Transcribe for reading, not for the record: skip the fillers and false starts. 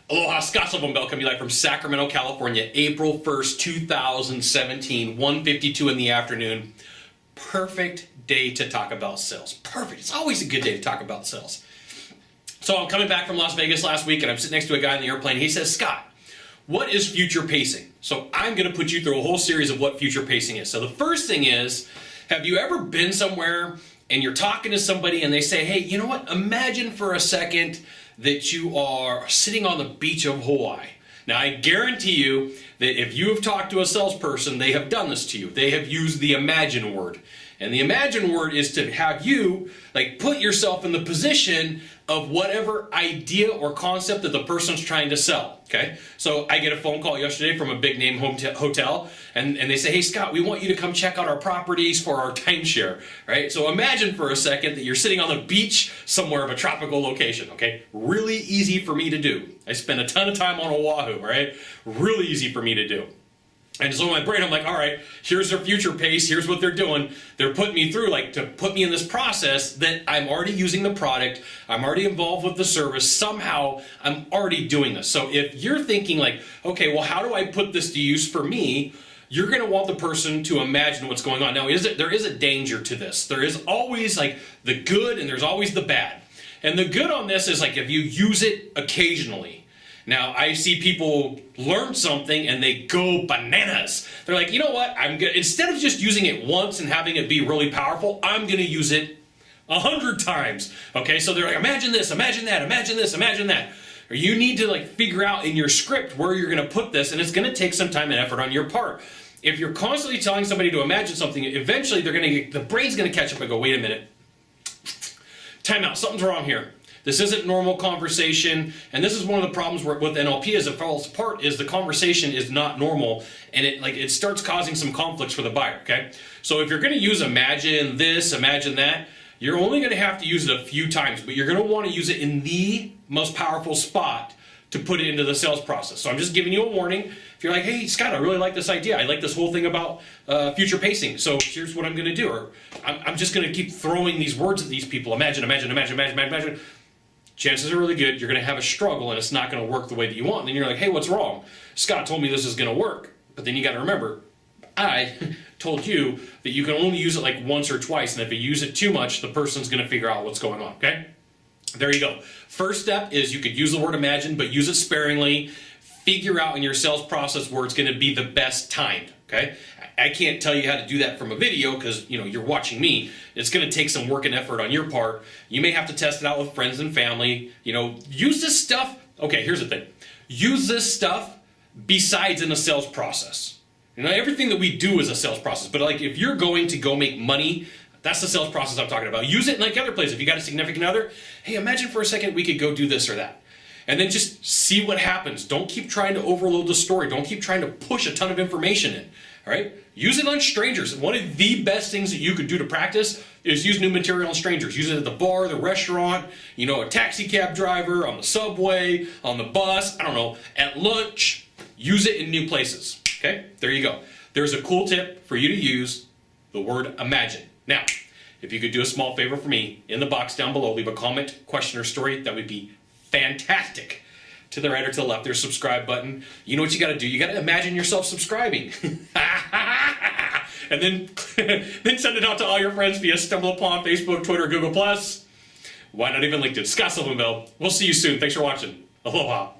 Aloha, Sylvan Bell coming live from Sacramento, California, April 1st, 2017, 1:52 in the afternoon. Perfect day to talk about sales. Perfect. It's always a good day to talk about sales. So I'm coming back from Las Vegas last week, and I'm sitting next to a guy in the airplane. He says, Scott, what is future pacing? So I'm going to put you through a whole series of what future pacing is. So the first thing is, have you ever been somewhere and you're talking to somebody and they say, hey, you know what? Imagine for a second that you are sitting on the beach of Hawaii. Now, I guarantee you that if you have talked to a salesperson, they have done this to you. They have used the imagine word. And the imagine word is to have you put yourself in the position of whatever idea or concept that the person's trying to sell. Okay? So I get a phone call yesterday from a big name hotel, and they say, hey Scott, we want you to come check out our properties for our timeshare. Right? So imagine for a second that you're sitting on the beach somewhere of a tropical location. Okay? Really easy for me to do. I spend a ton of time on Oahu, right? Really easy for me to do. And so in my brain, I'm like, all right, here's their future pace. Here's what they're doing. They're putting me through, to put me in this process that I'm already using the product. I'm already involved with the service. Somehow, I'm already doing this. So if you're thinking okay, well, how do I put this to use for me? You're going to want the person to imagine what's going on. Now, there is a danger to this. There is always the good and there's always the bad. And the good on this is if you use it occasionally. Now, I see people learn something and they go bananas. They're like, you know what? Instead of just using it once and having it be really powerful, I'm going to use it 100 times. Okay, so they're like, imagine this, imagine that, imagine this, imagine that. Or you need to figure out in your script where you're going to put this, and it's going to take some time and effort on your part. If you're constantly telling somebody to imagine something, eventually the brain's going to catch up and go, wait a minute. Time out, something's wrong here. This isn't normal conversation, and this is one of the problems with NLP as it falls apart is the conversation is not normal, and it starts causing some conflicts for the buyer, okay? So if you're going to use imagine this, imagine that, you're only going to have to use it a few times, but you're going to want to use it in the most powerful spot to put it into the sales process. So I'm just giving you a warning. If you're like, hey, Scott, I really like this idea. I like this whole thing about future pacing. So here's what I'm going to do. Or I'm just going to keep throwing these words at these people. Imagine, imagine, imagine, imagine, imagine. Chances are really good you're going to have a struggle and it's not going to work the way that you want. And then you're like, hey, what's wrong? Scott told me this is going to work. But then you got to remember, I told you that you can only use it once or twice. And if you use it too much, the person's going to figure out what's going on, okay? There you go. First step is you could use the word imagine, but use it sparingly. Figure out in your sales process where it's going to be the best timed, okay? I can't tell you how to do that from a video because, you're watching me. It's going to take some work and effort on your part. You may have to test it out with friends and family. Use this stuff. Okay, here's the thing. Use this stuff besides in the sales process. Everything that we do is a sales process. But if you're going to go make money, that's the sales process I'm talking about. Use it in other places. If you got a significant other, hey, imagine for a second we could go do this or that. And then just see what happens. Don't keep trying to overload the story. Don't keep trying to push a ton of information in. All right? Use it on strangers. One of the best things that you could do to practice is use new material on strangers. Use it at the bar, the restaurant, a taxi cab driver, on the subway, on the bus, I don't know, at lunch. Use it in new places. Okay? There you go. There's a cool tip for you to use the word imagine. Now, if you could do a small favor for me, in the box down below, leave a comment, question, or story. That would be fantastic. To the right or to the left, there's a subscribe button. You know what you got to do? You got to imagine yourself subscribing. And then send it out to all your friends via StumbleUpon, Facebook, Twitter, Google+. Why not even LinkedIn? Scott Sylvan Bell. We'll see you soon. Thanks for watching. Aloha.